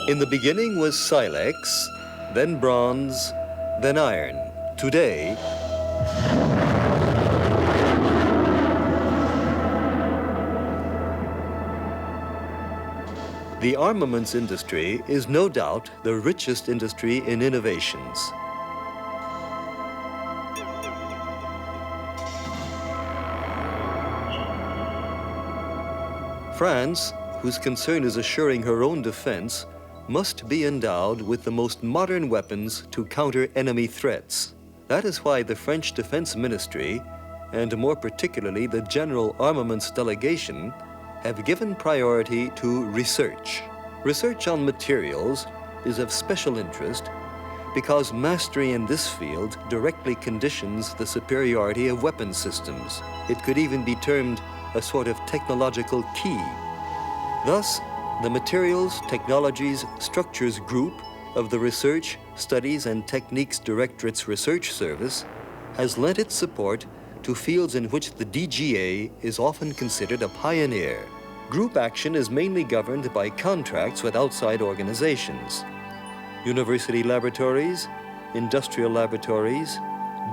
In the beginning was silex, then bronze, then iron. Today, the armaments industry is no doubt the richest industry in innovations. France, whose concern is assuring her own defense, must be endowed with the most modern weapons to counter enemy threats. That is why the French Defense Ministry, and more particularly the General Armaments Delegation, have given priority to research. Research on materials is of special interest because mastery in this field directly conditions the superiority of weapon systems. It could even be termed a sort of technological key. Thus, the Materials, Technologies, Structures Group of the Research, Studies and Techniques Directorate's Research Service has lent its support to fields in which the DGA is often considered a pioneer. Group action is mainly governed by contracts with outside organizations, university laboratories, industrial laboratories,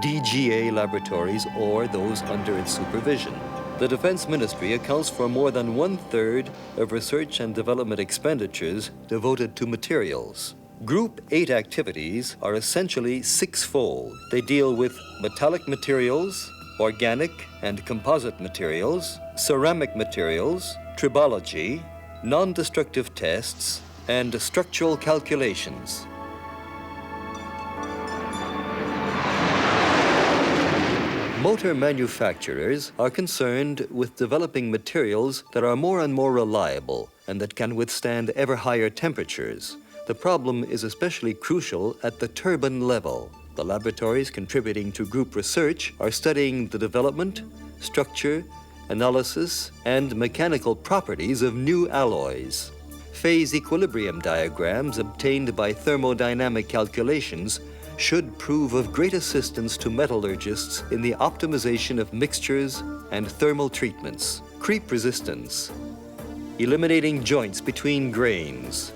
DGA laboratories, or those under its supervision. The Defense Ministry accounts for more than 1/3 of research and development expenditures devoted to materials. Group 8 activities are essentially six-fold. They deal with metallic materials, organic and composite materials, ceramic materials, tribology, non-destructive tests, and structural calculations. Motor manufacturers are concerned with developing materials that are more and more reliable and that can withstand ever higher temperatures. The problem is especially crucial at the turbine level. The laboratories contributing to group research are studying the development, structure, analysis, and mechanical properties of new alloys. Phase equilibrium diagrams obtained by thermodynamic calculations should prove of great assistance to metallurgists in the optimization of mixtures and thermal treatments. Creep resistance, eliminating joints between grains,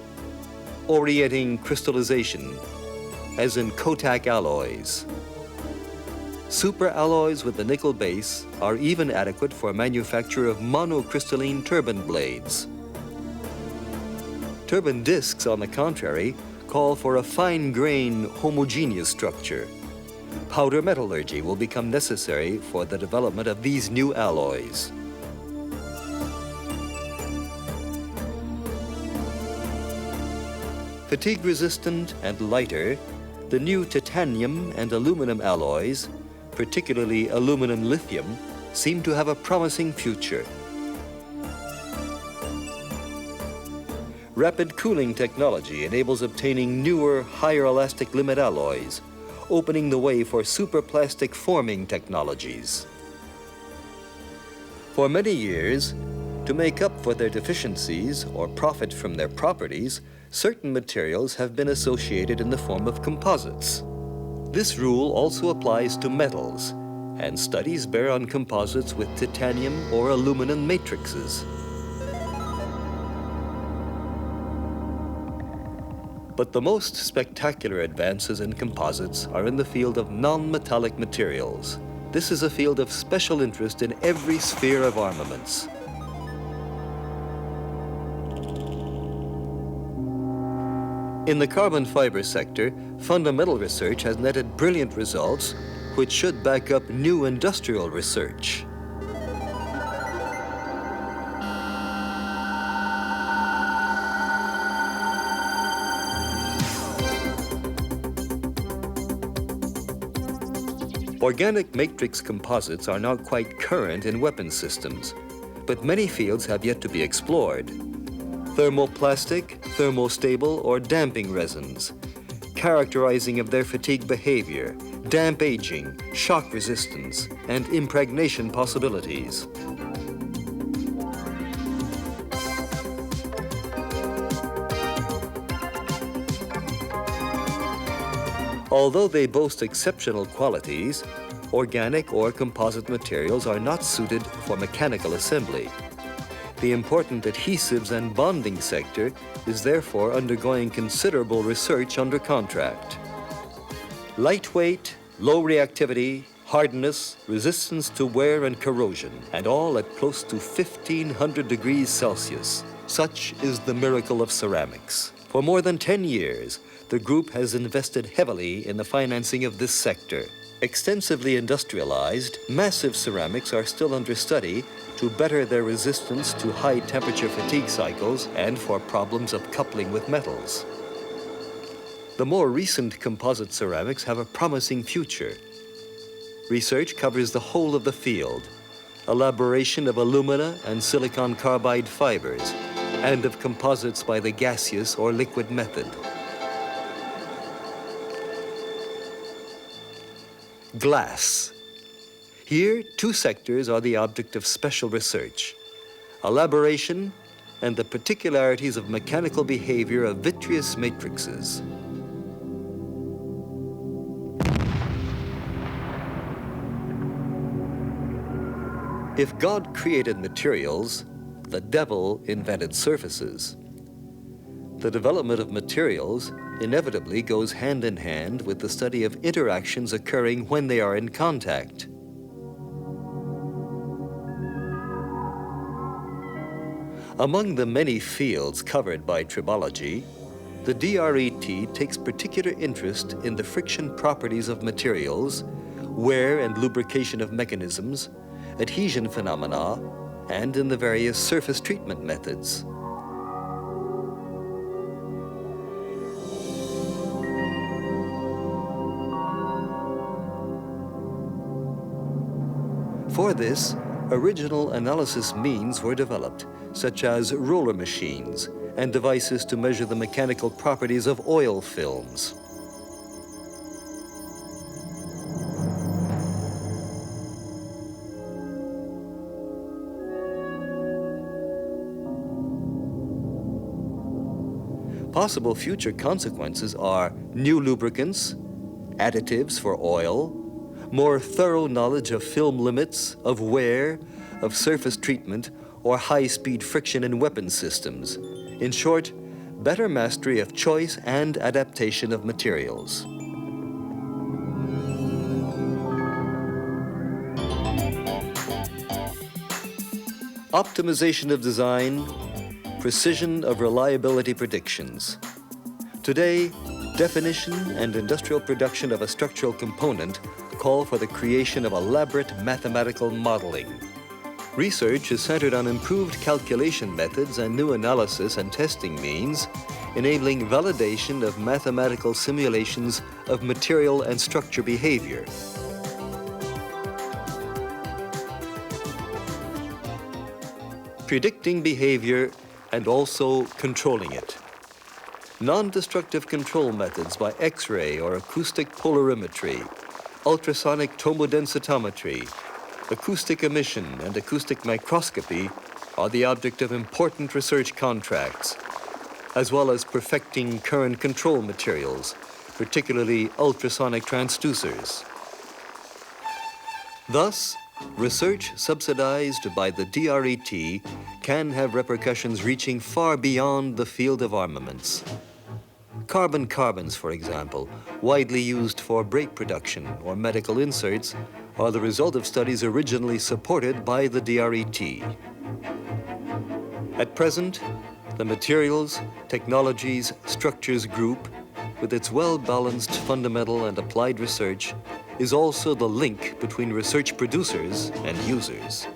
orienting crystallization, as in Kotak alloys. Superalloys with the nickel base are even adequate for manufacture of monocrystalline turbine blades. Turbine discs, on the contrary, call for a fine-grained, homogeneous structure. Powder metallurgy will become necessary for the development of these new alloys. Fatigue-resistant and lighter, the new titanium and aluminum alloys, particularly aluminum lithium, seem to have a promising future. Rapid cooling technology enables obtaining newer, higher elastic limit alloys, opening the way for superplastic forming technologies. For many years, to make up for their deficiencies or profit from their properties, certain materials have been associated in the form of composites. This rule also applies to metals, and studies bear on composites with titanium or aluminum matrices. But the most spectacular advances in composites are in the field of non-metallic materials. This is a field of special interest in every sphere of armaments. In the carbon fiber sector, fundamental research has netted brilliant results which should back up new industrial research. Organic matrix composites are now quite current in weapon systems, but many fields have yet to be explored. Thermoplastic, thermostable, or damping resins, characterizing of their fatigue behavior, damp aging, shock resistance, and impregnation possibilities. Although they boast exceptional qualities, organic or composite materials are not suited for mechanical assembly. The important adhesives and bonding sector is therefore undergoing considerable research under contract. Lightweight, low reactivity, hardness, resistance to wear and corrosion, and all at close to 1,500 degrees Celsius. Such is the miracle of ceramics. For more than 10 years, the group has invested heavily in the financing of this sector. Extensively industrialized, massive ceramics are still under study to better their resistance to high-temperature fatigue cycles and for problems of coupling with metals. The more recent composite ceramics have a promising future. Research covers the whole of the field, elaboration of alumina and silicon carbide fibers, and of composites by the gaseous or liquid method. Glass. Here, two sectors are the object of special research: elaboration and the particularities of mechanical behavior of vitreous matrices. If God created materials, the devil invented surfaces. The development of materials inevitably goes hand in hand with the study of interactions occurring when they are in contact. Among the many fields covered by tribology, the DRET takes particular interest in the friction properties of materials, wear and lubrication of mechanisms, adhesion phenomena, and in the various surface treatment methods. For this, original analysis means were developed, such as roller machines and devices to measure the mechanical properties of oil films. Possible future consequences are new lubricants, additives for oil, more thorough knowledge of film limits, of wear, of surface treatment, or high-speed friction in weapon systems. In short, better mastery of choice and adaptation of materials. Optimization of design, precision of reliability predictions. Today, definition and industrial production of a structural component call for the creation of elaborate mathematical modeling. Research is centered on improved calculation methods and new analysis and testing means, enabling validation of mathematical simulations of material and structure behavior. Predicting behavior and also controlling it. Non-destructive control methods by X-ray or acoustic polarimetry, ultrasonic tomodensitometry, acoustic emission and acoustic microscopy are the object of important research contracts, as well as perfecting current control materials, particularly ultrasonic transducers. Thus, research subsidized by the DRET can have repercussions reaching far beyond the field of armaments. Carbons, for example, widely used for brake production or medical inserts, are the result of studies originally supported by the DRET. At present, the Materials, Technologies, Structures Group, with its well-balanced fundamental and applied research, is also the link between research producers and users.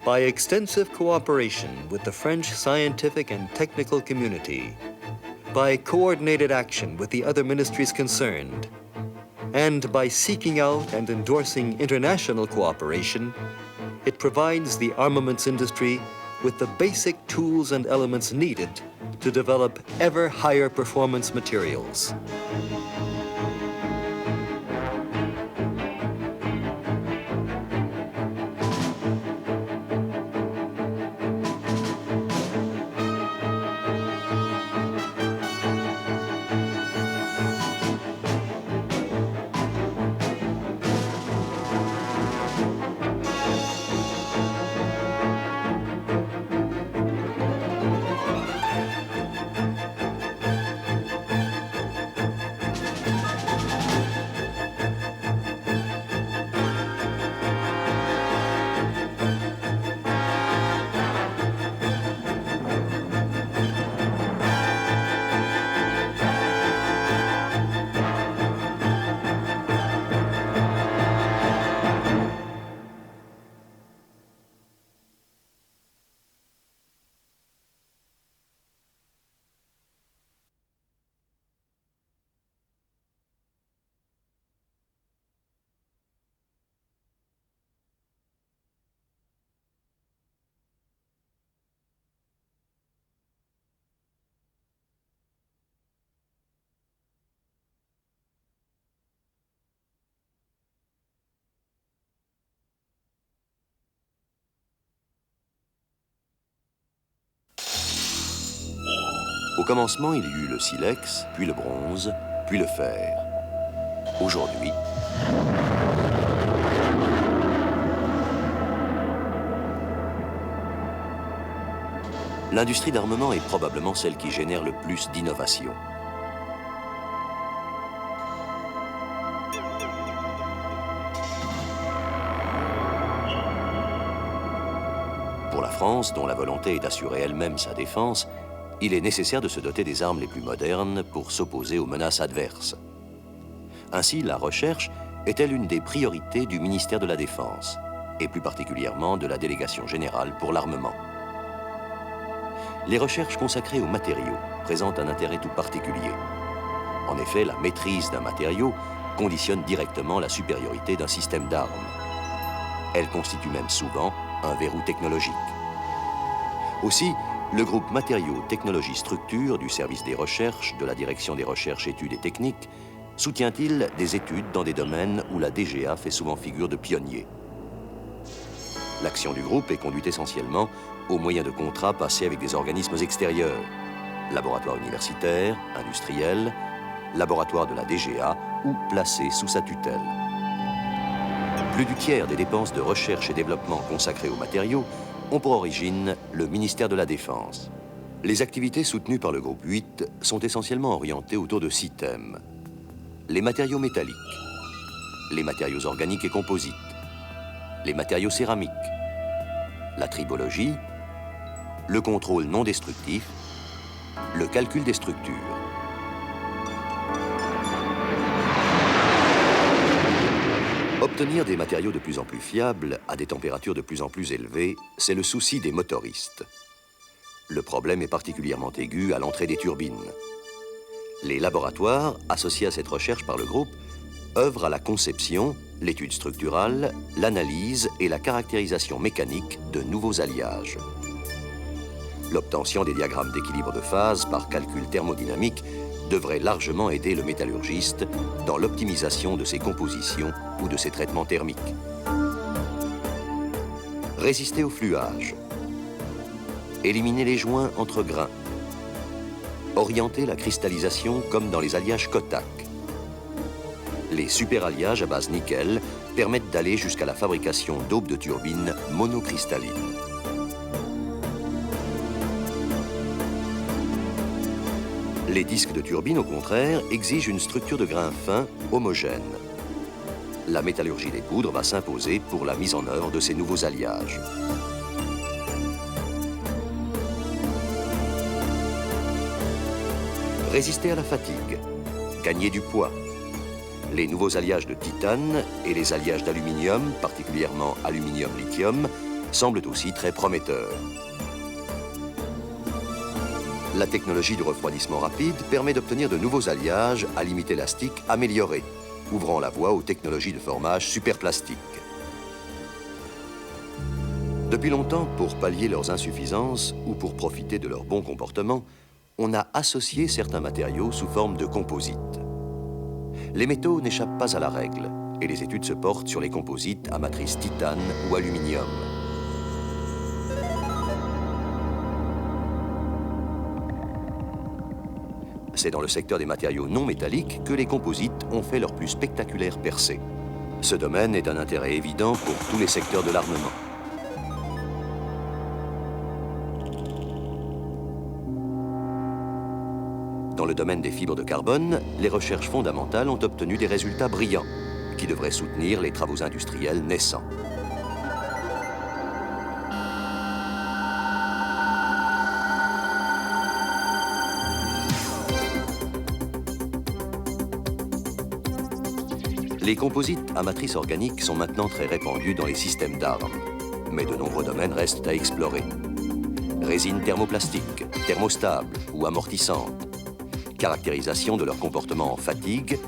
By extensive cooperation with the French scientific and technical community, by coordinated action with the other ministries concerned, and by seeking out and endorsing international cooperation, it provides the armaments industry with the basic tools and elements needed to develop ever higher performance materials. commencement, il y eut le silex, puis le bronze, puis le fer. Aujourd'hui, l'industrie d'armement est probablement celle qui génère le plus d'innovation. Pour la France, dont la volonté est d'assurer elle-même sa défense, il est nécessaire de se doter des armes les plus modernes pour s'opposer aux menaces adverses. Ainsi, la recherche était l'une des priorités du ministère de la Défense, et plus particulièrement de la Délégation générale pour l'armement. Les recherches consacrées aux matériaux présentent un intérêt tout particulier. En effet, la maîtrise d'un matériau conditionne directement la supériorité d'un système d'armes. Elle constitue même souvent un verrou technologique. Aussi, le groupe Matériaux, Technologies, Structures du service des recherches de la Direction des recherches, études et techniques soutient-il des études dans des domaines où la DGA fait souvent figure de pionnier. L'action du groupe est conduite essentiellement au moyen de contrats passés avec des organismes extérieurs, laboratoires universitaires, industriels, laboratoires de la DGA ou placés sous sa tutelle. Plus du tiers des dépenses de recherche et développement consacrées aux matériaux ont pour origine le ministère de la Défense. Les activités soutenues par le groupe 8 sont essentiellement orientées autour de 6 thèmes. Les matériaux métalliques, les matériaux organiques et composites, les matériaux céramiques, la tribologie, le contrôle non destructif, le calcul des structures. Obtenir des matériaux de plus en plus fiables à des températures de plus en plus élevées, c'est le souci des motoristes. Le problème est particulièrement aigu à l'entrée des turbines. Les laboratoires, associés à cette recherche par le groupe, œuvrent à la conception, l'étude structurale, l'analyse et la caractérisation mécanique de nouveaux alliages. L'obtention des diagrammes d'équilibre de phase par calcul thermodynamique devrait largement aider le métallurgiste dans l'optimisation de ses compositions ou de ses traitements thermiques. Résister au fluage. Éliminer les joints entre grains. Orienter la cristallisation comme dans les alliages Kotak. Les superalliages à base nickel permettent d'aller jusqu'à la fabrication d'aubes de turbines monocristallines. Les disques de turbine, au contraire, exigent une structure de grains fins, homogène. La métallurgie des poudres va s'imposer pour la mise en œuvre de ces nouveaux alliages. Résister à la fatigue, gagner du poids. Les nouveaux alliages de titane et les alliages d'aluminium, particulièrement aluminium-lithium, semblent aussi très prometteurs. La technologie de refroidissement rapide permet d'obtenir de nouveaux alliages à limite élastique améliorés, ouvrant la voie aux technologies de formage superplastique. Depuis longtemps, pour pallier leurs insuffisances ou pour profiter de leur bon comportement, on a associé certains matériaux sous forme de composites. Les métaux n'échappent pas à la règle et les études se portent sur les composites à matrice titane ou aluminium. C'est dans le secteur des matériaux non métalliques que les composites ont fait leur plus spectaculaire percée. Ce domaine est d'un intérêt évident pour tous les secteurs de l'armement. Dans le domaine des fibres de carbone, les recherches fondamentales ont obtenu des résultats brillants qui devraient soutenir les travaux industriels naissants. Les composites à matrice organique sont maintenant très répandus dans les systèmes d'armes, mais de nombreux domaines restent à explorer. Résines thermoplastiques, thermostables ou amortissantes, caractérisation de leur comportement en fatigue,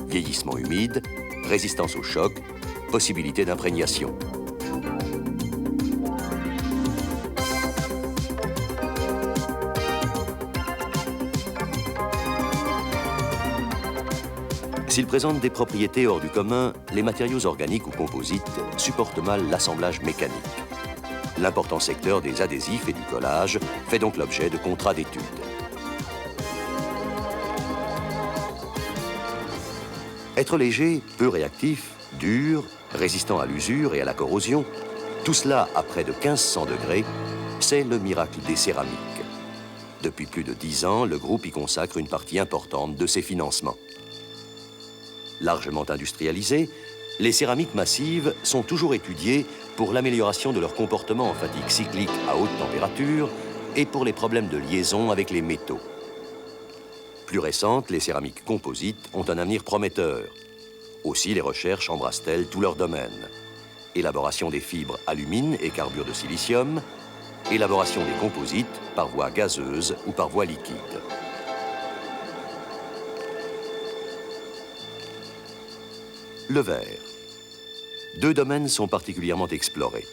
vieillissement humide, résistance au choc, possibilité d'imprégnation. S'ils présentent des propriétés hors du commun, les matériaux organiques ou composites supportent mal l'assemblage mécanique. L'important secteur des adhésifs et du collage fait donc l'objet de contrats d'études. Être léger, peu réactif, dur, résistant à l'usure et à la corrosion, tout cela à près de 1500 degrés, c'est le miracle des céramiques. Depuis plus de 10 ans, le groupe y consacre une partie importante de ses financements. Largement industrialisées, les céramiques massives sont toujours étudiées pour l'amélioration de leur comportement en fatigue cyclique à haute température et pour les problèmes de liaison avec les métaux. Plus récentes, les céramiques composites ont un avenir prometteur. Aussi, les recherches embrassent-elles tous leurs domaines. Élaboration des fibres alumine et carbure de silicium, élaboration des composites par voie gazeuse ou par voie liquide. Le verre. Deux domaines sont particulièrement explorés.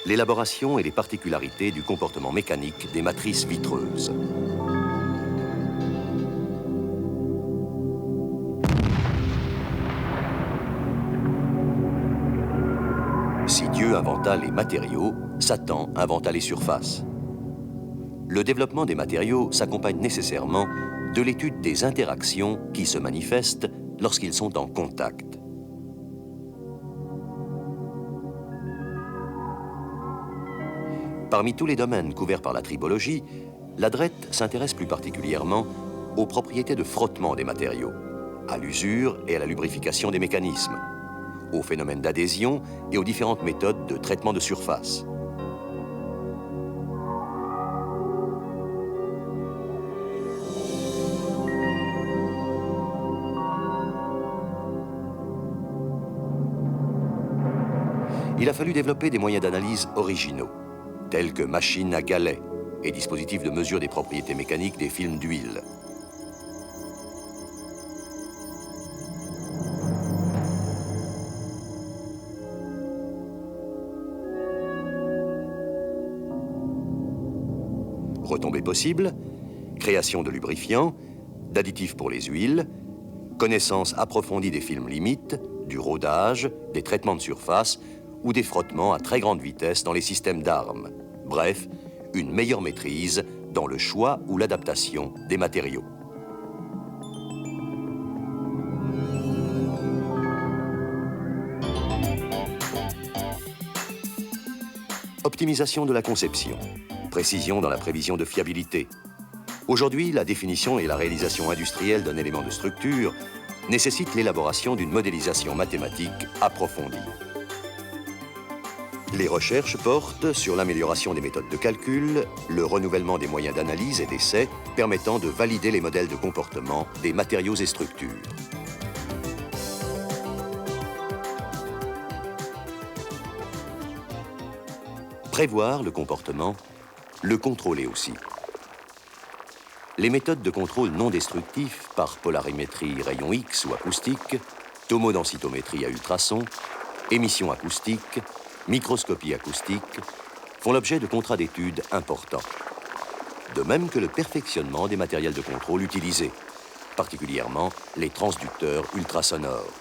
L'élaboration et les particularités du comportement mécanique des matrices vitreuses. Si Dieu inventa les matériaux, Satan inventa les surfaces. Le développement des matériaux s'accompagne nécessairement de l'étude des interactions qui se manifestent lorsqu'ils sont en contact. Parmi tous les domaines couverts par la tribologie, la DRET s'intéresse plus particulièrement aux propriétés de frottement des matériaux, à l'usure et à la lubrification des mécanismes, aux phénomènes d'adhésion et aux différentes méthodes de traitement de surface. Il a fallu développer des moyens d'analyse originaux, tels que machines à galets et dispositifs de mesure des propriétés mécaniques des films d'huile. Retombées possibles, création de lubrifiants, d'additifs pour les huiles, connaissance approfondie des films limites, du rodage, des traitements de surface ou des frottements à très grande vitesse dans les systèmes d'armes. Bref, une meilleure maîtrise dans le choix ou l'adaptation des matériaux. Optimisation de la conception, précision dans la prévision de fiabilité. Aujourd'hui, la définition et la réalisation industrielle d'un élément de structure nécessitent l'élaboration d'une modélisation mathématique approfondie. Les recherches portent sur l'amélioration des méthodes de calcul, le renouvellement des moyens d'analyse et d'essai permettant de valider les modèles de comportement des matériaux et structures. Prévoir le comportement, le contrôler aussi. Les méthodes de contrôle non destructif par polarimétrie rayon X ou acoustique, tomodensitométrie à ultrasons, émission acoustique, microscopie acoustique, font l'objet de contrats d'études importants. De même que le perfectionnement des matériels de contrôle utilisés, particulièrement les transducteurs ultrasonores.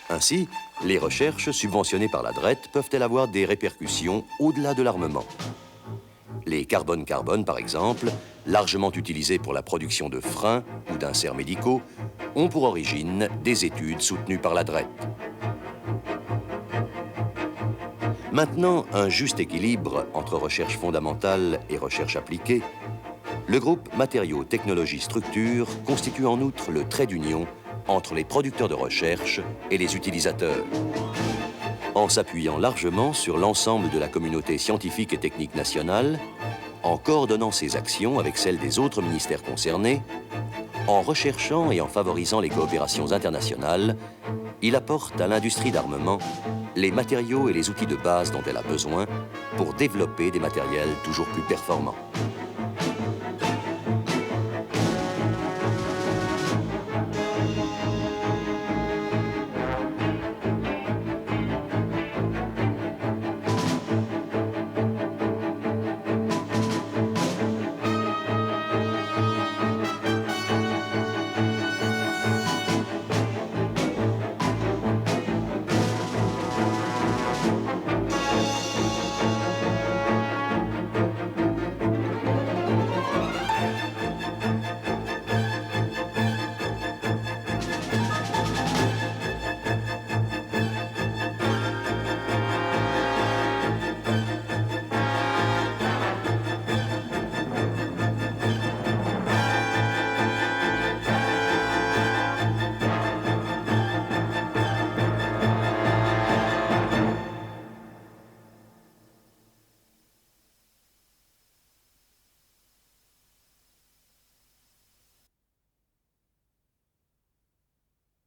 Ainsi, les recherches subventionnées par la DRET peuvent-elles avoir des répercussions au-delà de l'armement. Les carbone-carbone, par exemple, largement utilisés pour la production de freins ou d'inserts médicaux, ont pour origine des études soutenues par la DRET. Maintenant, un juste équilibre entre recherche fondamentale et recherche appliquée, le groupe Matériaux, Technologies, Structures constitue en outre le trait d'union entre les producteurs de recherche et les utilisateurs. En s'appuyant largement sur l'ensemble de la communauté scientifique et technique nationale, en coordonnant ses actions avec celles des autres ministères concernés, en recherchant et en favorisant les coopérations internationales, il apporte à l'industrie d'armement les matériaux et les outils de base dont elle a besoin pour développer des matériels toujours plus performants.